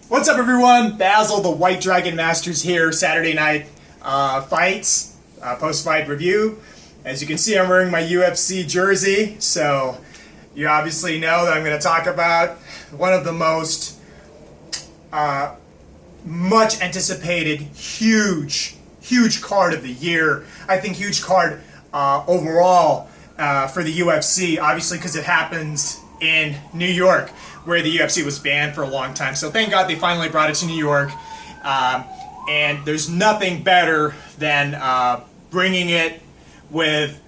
What's up, everyone? Basil, the White Dragon Masters here. Saturday night fights, post-fight review. As you can see, I'm wearing my UFC jersey, so you obviously know that I'm going to talk about one of the most much anticipated, huge card of the year. I think huge card overall for the UFC, obviously because it happens in New York, where the UFC was banned for a long time. So thank God they finally brought it to New York. And there's nothing better than bringing it with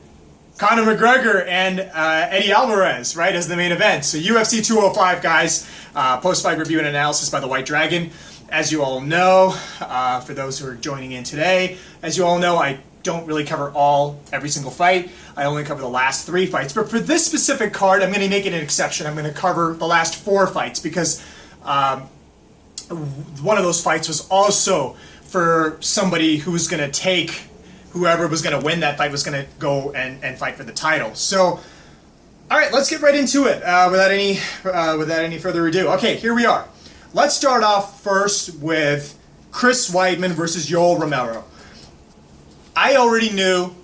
Conor McGregor and Eddie Alvarez, right, as the main event. So UFC 205, guys, post-fight review and analysis by the White Dragon. As you all know, for those who are joining in today, as you all know, I don't really cover every single fight. I only cover the last 3 fights. But for this specific card, I'm going to make it an exception. I'm going to cover the last 4 fights because one of those fights was also for somebody who was going to take, whoever was going to win that fight was going to go and fight for the title. So, all right, let's get right into it without any further ado. Okay, here we are. Let's start off first with Chris Weidman versus Yoel Romero. I already knew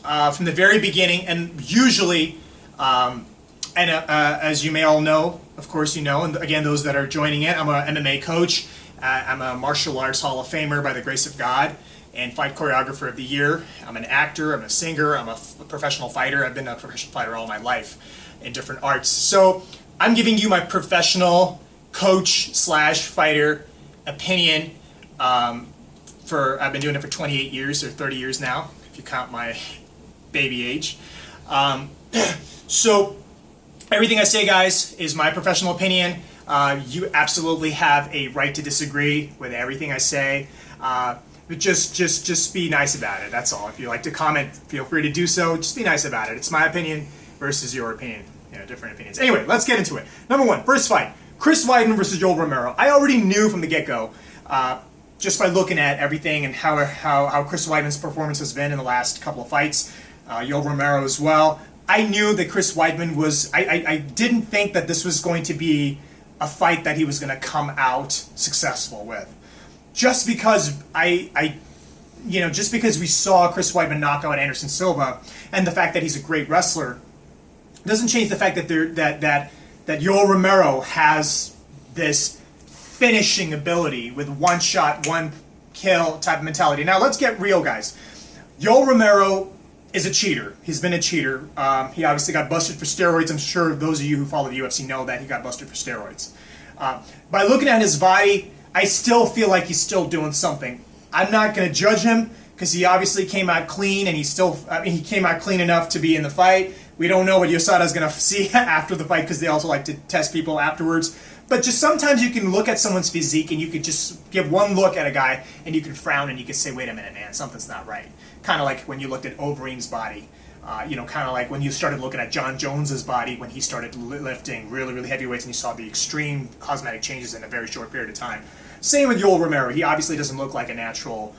from the very beginning, and usually, as you may all know, of course you know, and again, those that are joining in, I'm an MMA coach. I'm a martial arts Hall of Famer by the grace of God, and fight choreographer of the year. I'm an actor, I'm a singer, I'm a professional fighter. I've been a professional fighter all my life in different arts. So I'm giving you my professional coach / fighter opinion. I've been doing it for 28 years or 30 years now, if you count my baby age. So everything I say, guys, is my professional opinion. You absolutely have a right to disagree with everything I say. But just be nice about it. That's all. If you like to comment, feel free to do so. Just be nice about it. It's my opinion versus your opinion. Different opinions. Anyway, let's get into it. Number 1, first fight. Chris Weidman versus Yoel Romero. I already knew from the get-go, just by looking at everything and how Chris Weidman's performance has been in the last couple of fights, Yoel Romero as well. I knew that Chris Weidman was. I didn't think that this was going to be a fight that he was going to come out successful with, just because just because we saw Chris Weidman knock out Anderson Silva, and the fact that he's a great wrestler doesn't change the fact that that Yoel Romero has this finishing ability with one shot, one kill type of mentality. Now let's get real, guys. Yoel Romero is a cheater. He's been a cheater. He obviously got busted for steroids. I'm sure those of you who follow the UFC know that he got busted for steroids. By looking at his body, I still feel like he's still doing something. I'm not going to judge him because he obviously came out clean, and he came out clean enough to be in the fight. We don't know what USADA's going to see after the fight because they also like to test people afterwards. But just sometimes you can look at someone's physique and you could just give one look at a guy and you can frown and you can say, wait a minute, man, something's not right. Kind of like when you looked at Overeem's body. Kind of like when you started looking at John Jones's body when he started lifting really heavy weights and you saw the extreme cosmetic changes in a very short period of time. Same with Yoel Romero. He obviously doesn't look like a natural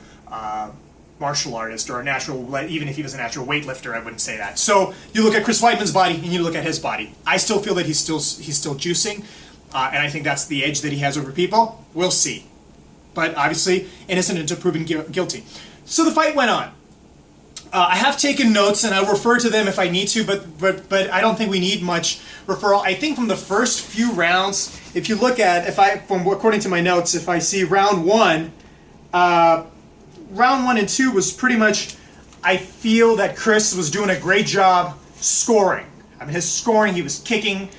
martial artist or a natural, even if he was a natural weightlifter, I wouldn't say that. So you look at Chris Weidman's body and you look at his body. I still feel that he's still juicing, and I think that's the edge that he has over people. We'll see. But obviously, innocent until proven guilty. So the fight went on. I have taken notes, and I'll refer to them if I need to, but I don't think we need much referral. I think from the first few rounds, if you look at, according to my notes, if I see round 1, round 1 and 2 was pretty much, I feel that Chris was doing a great job scoring. I mean, his scoring, he was kicking,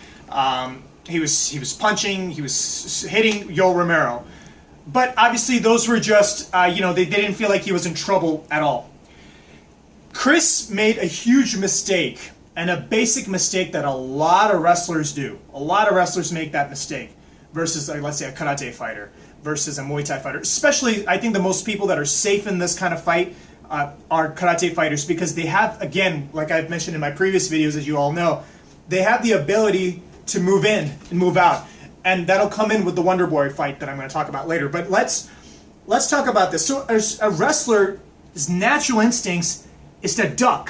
he was punching, he was hitting Yoel Romero. But obviously those were just, they didn't feel like he was in trouble at all. Chris made a huge mistake, and a basic mistake that a lot of wrestlers do. A lot of wrestlers make that mistake versus, let's say, a karate fighter versus a Muay Thai fighter. Especially, I think the most people that are safe in this kind of fight are karate fighters because they have, again, like I've mentioned in my previous videos, as you all know, they have the ability to move in and move out. And that'll come in with the Wonder Boy fight that I'm going to talk about later. But let's talk about this. So a wrestler's natural instincts is to duck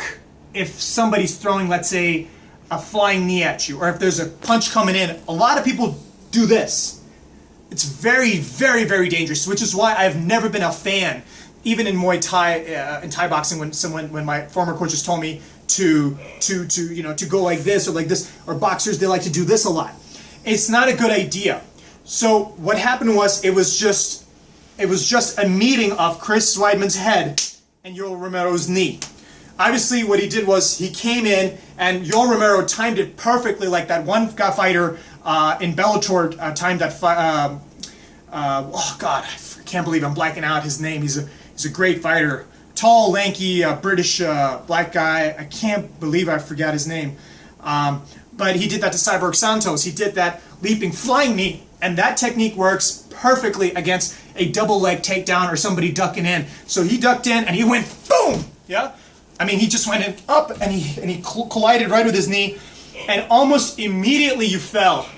if somebody's throwing, let's say, a flying knee at you, or if there's a punch coming in, a lot of people do this. It's very, very, very dangerous, which is why I've never been a fan, even in Muay Thai, in Thai boxing, when my former coaches told me to go like this or like this, or boxers, they like to do this a lot. It's not a good idea. So what happened was, it was just a meeting of Chris Weidman's head and Yoel Romero's knee. Obviously, what he did was he came in, and Yoel Romero timed it perfectly, like that one fighter in Bellator timed that fight. Oh God, I can't believe I'm blacking out his name. He's a great fighter, tall, lanky, British black guy. I can't believe I forgot his name. But he did that to Cyborg Santos. He did that leaping flying knee, and that technique works perfectly against a double leg takedown or somebody ducking in. So he ducked in and he went boom. Yeah. I mean, he just went up and he collided right with his knee, and almost immediately you fell.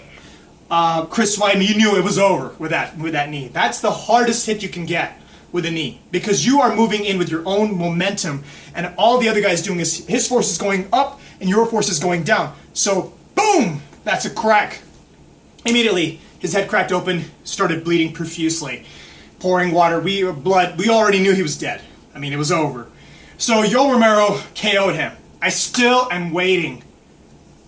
Chris Weidman, you knew it was over with that knee. That's the hardest hit you can get with a knee, because you are moving in with your own momentum, and all the other guy's doing is his force is going up and your force is going down. So boom, that's a crack. Immediately his head cracked open, started bleeding profusely, pouring water, blood. We already knew he was dead. I mean, it was over. So Yoel Romero KO'd him. I still am waiting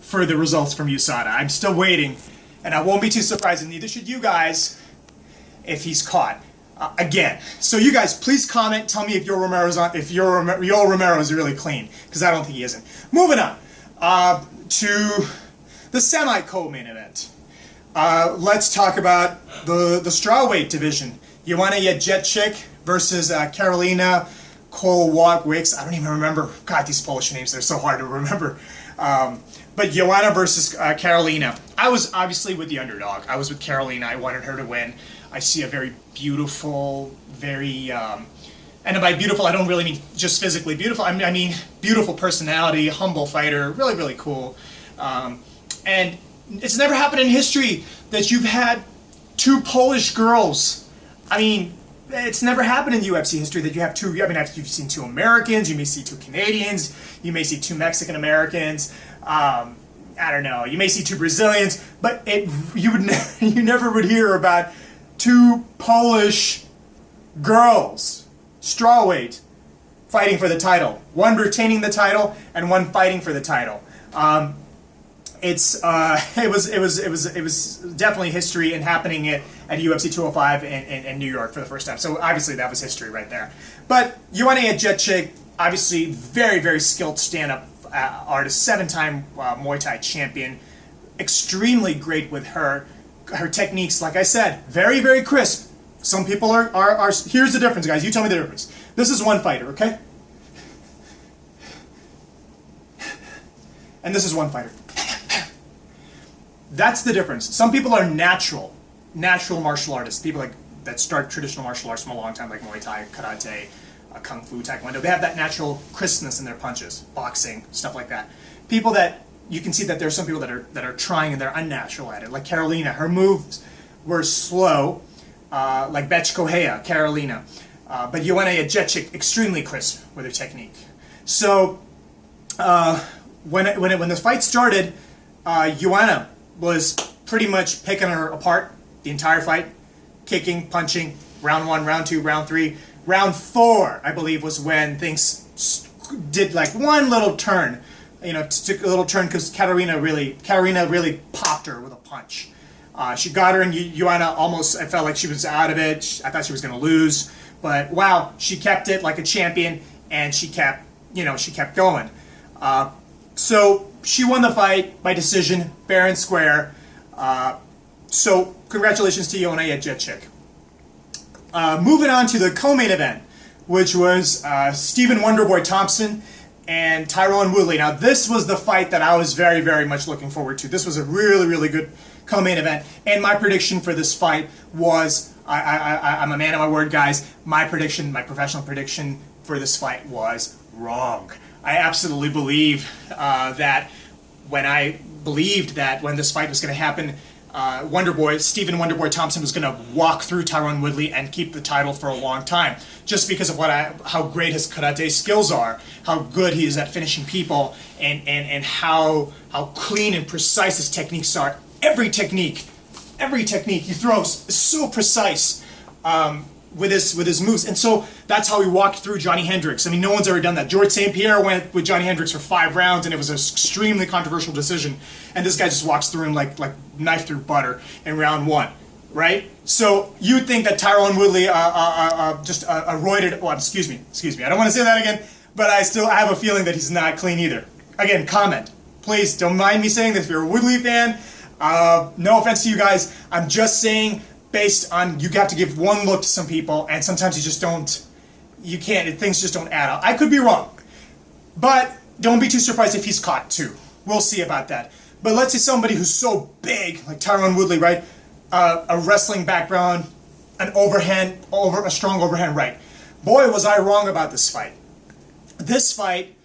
for the results from USADA. I'm still waiting, and I won't be too surprised, and neither should you guys, if he's caught again. So you guys, please comment. Tell me if Yoel Romero is really clean, because I don't think he isn't. Moving on to the semi-co-main event. Let's talk about the strawweight division. Joanna Jedrzejczyk versus Karolina Kowalkiewicz. I don't even remember. God, these Polish names, they're so hard to remember. But Joanna versus Karolina. I was obviously with the underdog. I was with Karolina. I wanted her to win. I see a very beautiful, and by beautiful, I don't really mean just physically beautiful. I mean beautiful personality, humble fighter, really, really cool. And it's never happened in history that you've had two Polish girls. I mean, it's never happened in UFC history that you have two. I mean, you've seen two Americans, you may see two Canadians, you may see two Mexican Americans. I don't know. You may see two Brazilians, but you never would hear about two Polish girls, strawweight, fighting for the title. One retaining the title and one fighting for the title. It was definitely history, and happening at UFC 205 in New York for the first time. So obviously that was history right there. But Joanna Jedrzejczyk, obviously very, very skilled stand-up artist, 7-time Muay Thai champion, extremely great with her techniques. Like I said, very, very crisp. Some people are. Here's the difference, guys. You tell me the difference. This is one fighter, okay? And this is one fighter. That's the difference. Some people are natural martial artists. People that start traditional martial arts from a long time, like Muay Thai, Karate, Kung Fu, Taekwondo. They have that natural crispness in their punches, boxing, stuff like that. People that you can see that there are some people that are trying and they're unnatural at it. Like Karolina, her moves were slow, like Bech Kohea, Karolina. But Joanna Jedrzejczyk, extremely crisp with her technique. So when the fight started, Joanna was pretty much picking her apart the entire fight, kicking, punching, round 1, round 2, round 3. Round 4, I believe, was when things did like one little turn. Took a little turn because Karolina really popped her with a punch. She got her, and Joanna almost, I felt like she was out of it. I thought she was going to lose, but wow, she kept it like a champion, and she kept going. So she won the fight by decision, fair and square. So congratulations to Joanna Jedrzejczyk. Moving on to the co-main event, which was Stephen Wonderboy Thompson and Tyrone Woodley. Now, this was the fight that I was very, very much looking forward to. This was a really, really good co-main event, and my prediction for this fight was, I'm a man of my word, guys. My professional prediction for this fight was wrong. I absolutely believe that when this fight was going to happen, Stephen Wonderboy Thompson was going to walk through Tyron Woodley and keep the title for a long time, just because of how great his karate skills are, how good he is at finishing people, and how clean and precise his techniques are. Every technique he throws is so precise with his moves, and so that's how he walked through Johnny Hendricks. I mean, no one's ever done that. George St. Pierre went with Johnny Hendricks for 5 rounds, and it was an extremely controversial decision. And this guy just walks through him like knife through butter in round 1, right? So you'd think that Tyron Woodley just roided. Well, excuse me. I don't want to say that again, but I have a feeling that he's not clean either. Again, comment, please. Don't mind me saying this. If you're a Woodley fan, no offense to you guys. I'm just saying, based on, you have to give one look to some people, and sometimes you just don't. You can't. Things just don't add up. I could be wrong, but don't be too surprised if he's caught too. We'll see about that. But let's say somebody who's so big, like Tyron Woodley, right? A wrestling background, a strong overhand right. Boy, was I wrong about this fight. This fight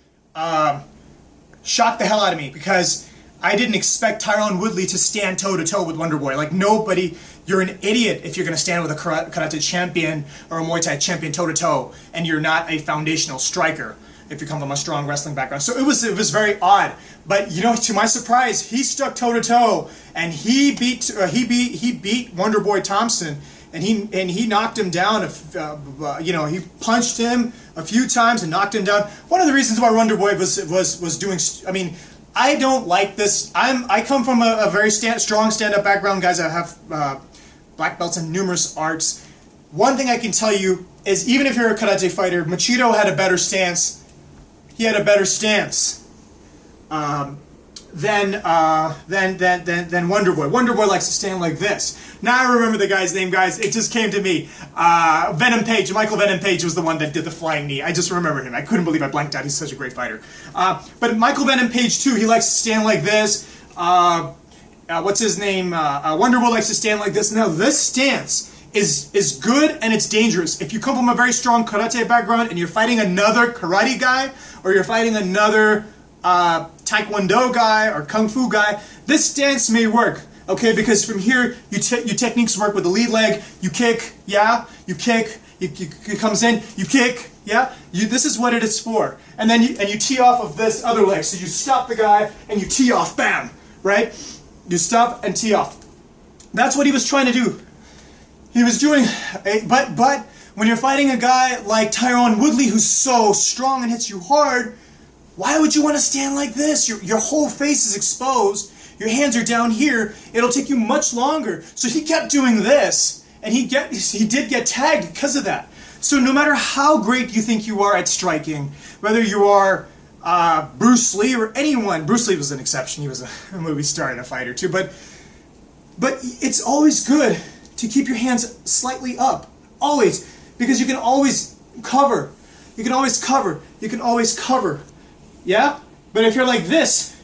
shocked the hell out of me, because I didn't expect Tyron Woodley to stand toe-to-toe with Wonderboy. Like, nobody, you're an idiot if you're going to stand with a karate champion or a Muay Thai champion toe-to-toe, and you're not a foundational striker if you come from a strong wrestling background. So it was very odd. But, you know, to my surprise, he stuck toe-to-toe, and he beat Wonderboy Thompson, and he knocked him down. He punched him a few times and knocked him down. One of the reasons why Wonderboy was doing, I mean, I don't like this. I come from a very strong stand-up background, guys. I have black belts in numerous arts. One thing I can tell you is, even if you're a karate fighter, Machito had a better stance. He had a better stance than Wonderboy. Wonderboy likes to stand like this. Now I remember the guy's name, guys. It just came to me. Venom Page. Michael Venom Page was the one that did the flying knee. I just remember him. I couldn't believe I blanked out. He's such a great fighter. But Michael Venom Page too. He likes to stand like this. What's his name? Wonderboy likes to stand like this. Now this stance is good, and it's dangerous. If you come from a very strong karate background and you're fighting another karate guy, or you're fighting another taekwondo guy or kung fu guy, this stance may work, okay? Because from here, your techniques work with the lead leg. You kick, yeah. You kick. It comes in. You kick, yeah. This is what it is for. And then you tee off of this other leg. So you stop the guy and you tee off. Bam, right? You stop and tee off. That's what he was trying to do. He was doing, but when you're fighting a guy like Tyron Woodley, who's so strong and hits you hard, why would you want to stand like this? Your whole face is exposed. Your hands are down here. It'll take you much longer. So he kept doing this, and he did get tagged because of that. So no matter how great you think you are at striking, whether you are Bruce Lee or anyone, Bruce Lee was an exception. He was a movie star and a fighter too. But it's always good to keep your hands slightly up, always, because you can always cover. You can always cover. You can always cover. Yeah? But if you're like this,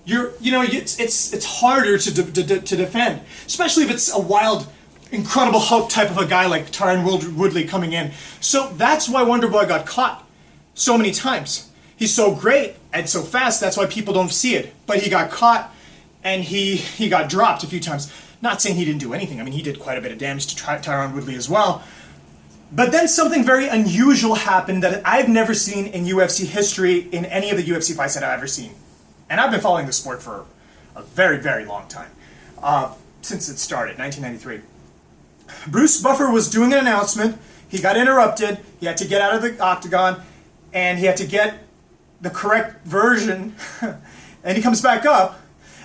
it's harder to defend, especially if it's a wild, incredible Hulk type of a guy like Tyron Woodley coming in. So that's why Wonderboy got caught so many times. He's so great and so fast, that's why people don't see it. But he got caught, and he got dropped a few times. Not saying he didn't do anything. I mean, he did quite a bit of damage to Tyron Woodley as well. But then something very unusual happened that I've never seen in UFC history, in any of the UFC fights that I've ever seen. And I've been following the sport for a very, very long time. Since it started, 1993. Bruce Buffer was doing an announcement. He got interrupted. He had to get out of the octagon. And he had to get the correct version. And he comes back up.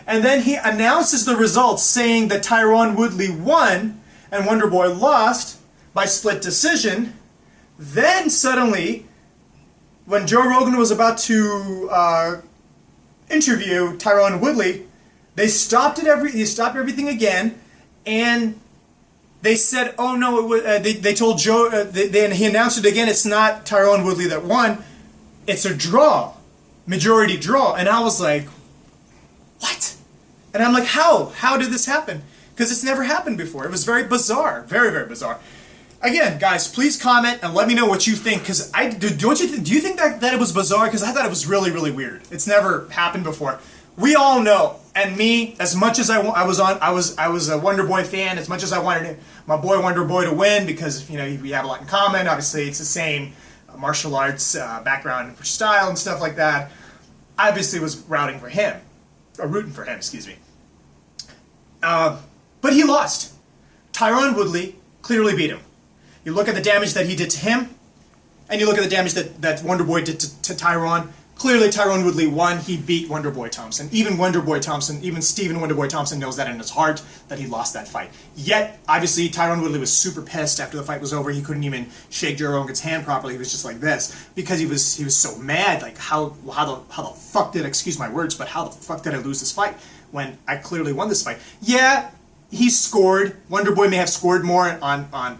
And then he announces the results, saying that Tyron Woodley won and Wonderboy lost by split decision. Then suddenly, when Joe Rogan was about to interview Tyron Woodley, they stopped everything again, and they said, "Oh no!" It was, they told Joe. Then he announced it again. It's not Tyron Woodley that won. It's a draw, majority draw. And I was like, "What?" And I'm like, "How? How did this happen?" Because it's never happened before. It was very bizarre, very, very bizarre. Again, guys, please comment and let me know what you think. Because do you think that it was bizarre? Because I thought it was really, really weird. It's never happened before. we all know, and me, as much as I was a Wonder Boy fan, as much as I wanted my boy Wonder Boy to win, because we have a lot in common. Obviously, it's the same martial arts background and style and stuff like that. I obviously was rooting for him, excuse me. But he lost. Tyron Woodley clearly beat him. You look at the damage that he did to him, and you look at the damage that Wonder Boy did to Tyron. Clearly, Tyron Woodley won. He beat Wonder Boy Thompson. Even Stephen Wonder Boy Thompson knows that in his heart that he lost that fight. Yet, obviously, Tyron Woodley was super pissed after the fight was over. He couldn't even shake Joe Rogan's hand properly. He was just like this because he was so mad. Like how the fuck did, excuse my words, but how the fuck did I lose this fight when I clearly won this fight? Yeah, he scored. Wonder Boy may have scored more on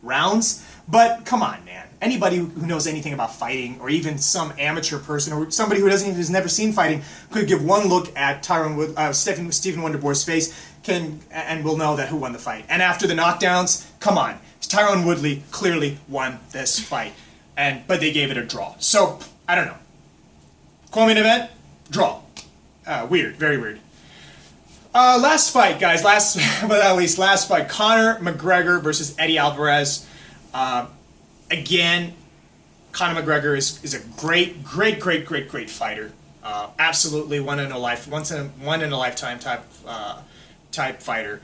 rounds, but come on, man. Anybody who knows anything about fighting, or even some amateur person, or somebody who's never seen fighting, could give one look at Stephen Wonder Boy's face, and will know that who won the fight. And after the knockdowns, come on, Tyron Woodley clearly won this fight, but they gave it a draw. So I don't know. Co-main event, draw. Weird, very weird. Last fight, guys. Last but not least, last fight: Conor McGregor versus Eddie Alvarez. Again, Conor McGregor is a great fighter. Absolutely one in a lifetime type fighter.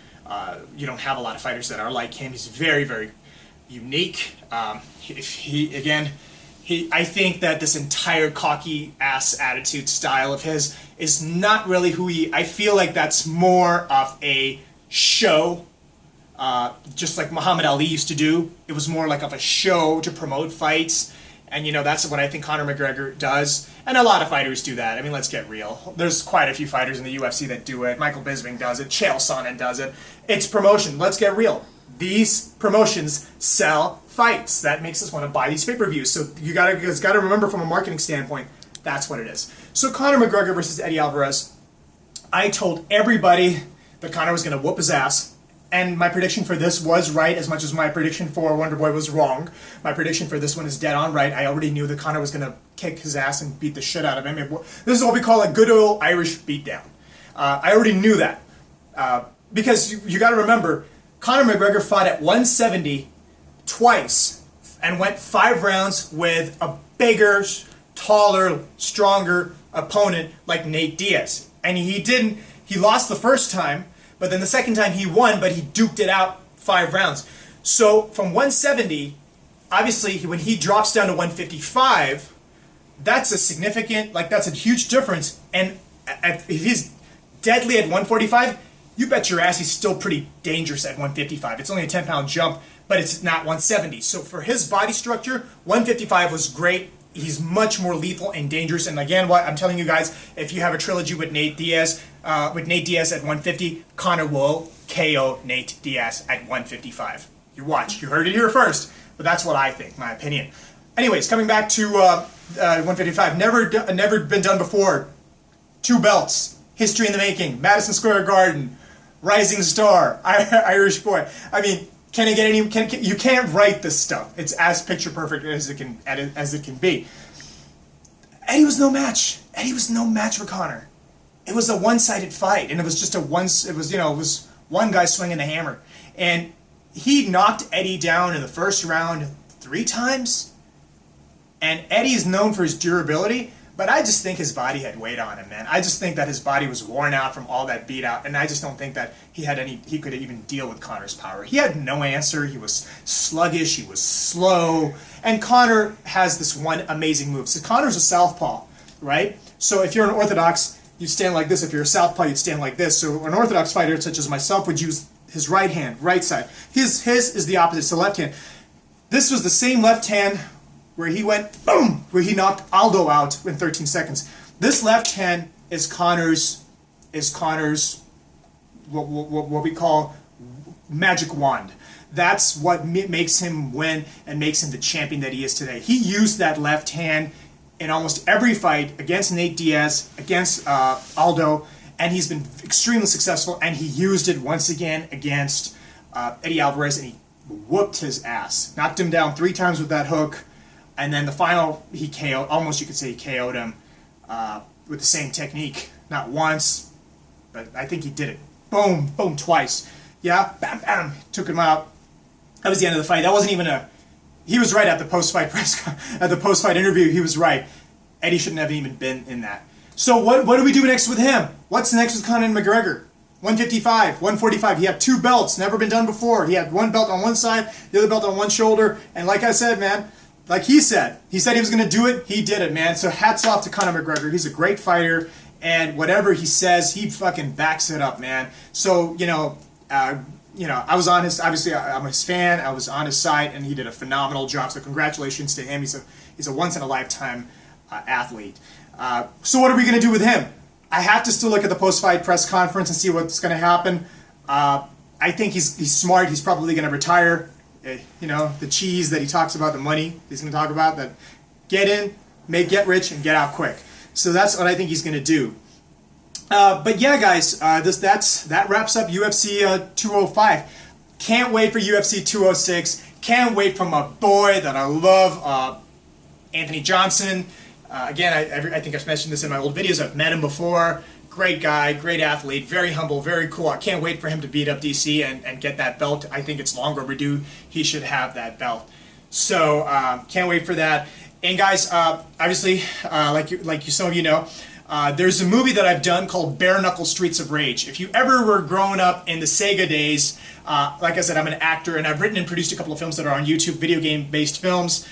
You don't have a lot of fighters that are like him. He's very unique. I think that this entire cocky ass attitude style of his is not really who he. I feel like that's more of a show. Just like Muhammad Ali used to do. It was more like of a show to promote fights, and that's what I think Conor McGregor does, and a lot of fighters do that. I mean, let's get real. There's quite a few fighters in the UFC that do it. Michael Bisping does it. Chael Sonnen does it. It's promotion. Let's get real. These promotions sell fights. That makes us want to buy these pay-per-views. So you gotta remember, from a marketing standpoint, that's what it is. So Conor McGregor versus Eddie Alvarez. I told everybody that Conor was going to whoop his ass. And my prediction for this was right, as much as my prediction for Wonder Boy was wrong. My prediction for this one is dead on right. I already knew that Conor was going to kick his ass and beat the shit out of him. This is what we call a good old Irish beatdown. I already knew that. Because you got to remember, Conor McGregor fought at 170 twice and went 5 rounds with a bigger, taller, stronger opponent like Nate Diaz. And he lost the first time. But then the second time he won, but he duked it out 5 rounds. So from 170, obviously when he drops down to 155, that's a huge difference. And if he's deadly at 145, you bet your ass he's still pretty dangerous at 155. It's only a 10-pound jump, but it's not 170. So for his body structure, 155 was great. He's much more lethal and dangerous. And again, what I'm telling you guys, if you have a trilogy with Nate Diaz at 150, Conor will KO Nate Diaz at 155. You watch. You heard it here first. But that's what I think, my opinion. Anyways, coming back to 155. Never been done before. 2 belts. History in the making. Madison Square Garden. Rising star. Irish boy. I mean, can it get any? You can't write this stuff. It's as picture perfect as it can be. Eddie was no match. Eddie was no match for Conor. It was a one-sided fight, and it was just it was one guy swinging the hammer, and he knocked Eddie down in the first round 3 times. And Eddie is known for his durability, but I just think his body had weight on him, man. I just think that his body was worn out from all that beat out, and I just don't think that he could even deal with Conor's power. He had no answer. He was sluggish. He was slow. And Conor has this one amazing move. So Conor's a southpaw, right? So if you're an orthodox, you stand like this. If you're a southpaw, you'd stand like this. So an orthodox fighter such as myself would use his right hand, right side. His is the opposite, so left hand. This was the same left hand where he went, boom, where he knocked Aldo out in 13 seconds. This left hand is Conor's what we call magic wand. That's what makes him win and makes him the champion that he is today. He used that left hand in almost every fight against Nate Diaz, against Aldo, and he's been extremely successful, and he used it once again against Eddie Alvarez, and he whooped his ass. Knocked him down 3 times with that hook, and then the final, he KO'd, almost you could say he KO'd him with the same technique not once, but I think he did it. Boom, boom, twice. Yeah, bam, bam, took him out. That was the end of the fight. That wasn't even a... He was right at the post-fight at the post-fight interview. He was right. Eddie shouldn't have even been in that. So what do we do next with him? What's next with Conor McGregor? 155, 145. He had 2 belts, never been done before. He had 1 belt on one side, the other belt on one shoulder. And like I said, man, like he said he was going to do it. He did it, man. So hats off to Conor McGregor. He's a great fighter. And whatever he says, he fucking backs it up, man. So, I was on his, obviously I'm his fan, I was on his side, and he did a phenomenal job, so congratulations to him. He's a once-in-a-lifetime athlete. So what are we going to do with him? I have to still look at the post-fight press conference and see what's going to happen. I think he's smart. He's probably going to retire. The cheese that he talks about, the money he's going to talk about, that get in, get rich, and get out quick. So that's what I think he's going to do. But yeah, guys, that wraps up UFC 205. Can't wait for UFC 206. Can't wait for my boy that I love, Anthony Johnson. Again, I think I've mentioned this in my old videos. I've met him before. Great guy, great athlete, very humble, very cool. I can't wait for him to beat up DC and get that belt. I think it's long overdue. He should have that belt. So can't wait for that. And guys, obviously, some of you know, there's a movie that I've done called Bare Knuckle Streets of Rage. If you ever were growing up in the Sega days, like I said, I'm an actor, and I've written and produced a couple of films that are on YouTube, video game-based films.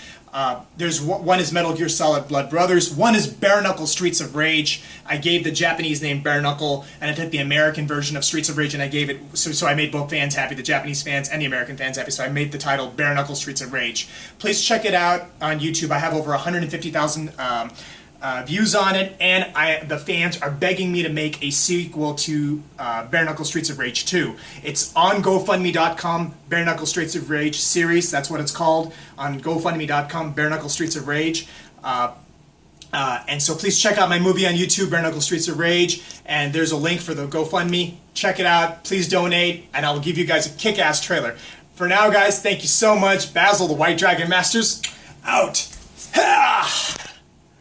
There's one is Metal Gear Solid Blood Brothers. One is Bare Knuckle Streets of Rage. I gave the Japanese name Bare Knuckle, and I took the American version of Streets of Rage, and I gave it, so I made both fans happy, the Japanese fans and the American fans happy, so I made the title Bare Knuckle Streets of Rage. Please check it out on YouTube. I have over 150,000 views on it, and the fans are begging me to make a sequel to Bare Knuckle Streets of Rage 2. It's on GoFundMe.com, Bare Knuckle Streets of Rage series, that's what it's called, on GoFundMe.com, Bare Knuckle Streets of Rage. And so please check out my movie on YouTube, Bare Knuckle Streets of Rage, and there's a link for the GoFundMe. Check it out, please donate, and I'll give you guys a kick-ass trailer. For now, guys, thank you so much. Basil, the White Dragon Masters, out.